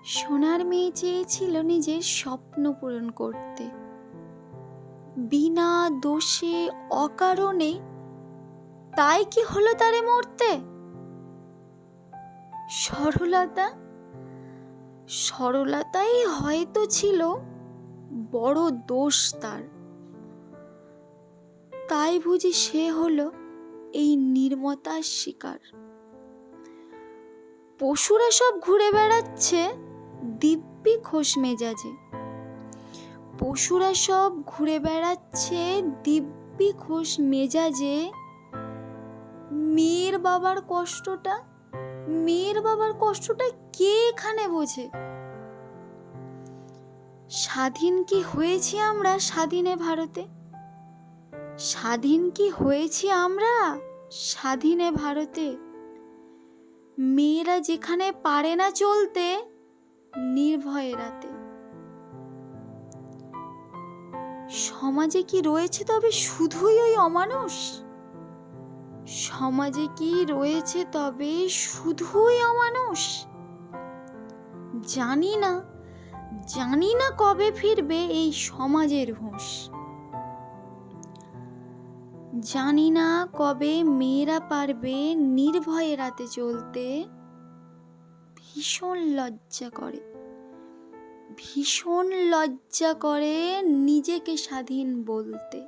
সোনার মেয়ে চেয়েছিল নিজের স্বপ্ন পূরণ করতে, বিনা দোষে অকারণে। তাই কি হলো তারে মরতে? সরলতা, সরলতাই হয়তো ছিল বড় দোষ তার। তাই বুঝি সে হলো এই নির্মতার শিকার। পশুরা সব ঘুরে বেড়াচ্ছে দিব্যি খোশ মেজাজে, পশুরা সব ঘুরে বেড়াচ্ছে দিব্যি খোশ মেজাজে। মেয়ের বাবার কষ্টটা, মেয়ের বাবার কষ্টটা কে এখানে বোঝে? স্বাধীন কি হয়েছি আমরা স্বাধীনে ভারতে? স্বাধীন কি হয়েছি আমরা স্বাধীনে ভারতে? মেয়েরা যেখানে পারে না চলতে নির্ভয়ে রাতে। সমাজে কি রয়েছে তবে শুধুই ওই অমানুষ? সমাজে কি রয়েছে তবে শুধুই অমানুষ? জানি না, জানি না কবে ফিরবে এই সমাজের হুঁশ। জানি না কবে মেয়েরা পারবে নির্ভয়ে রাতে চলতে। ভীষণ লজ্জা করে, ভীষণ লজ্জা করে নিজেকে স্বাধীন বলতে।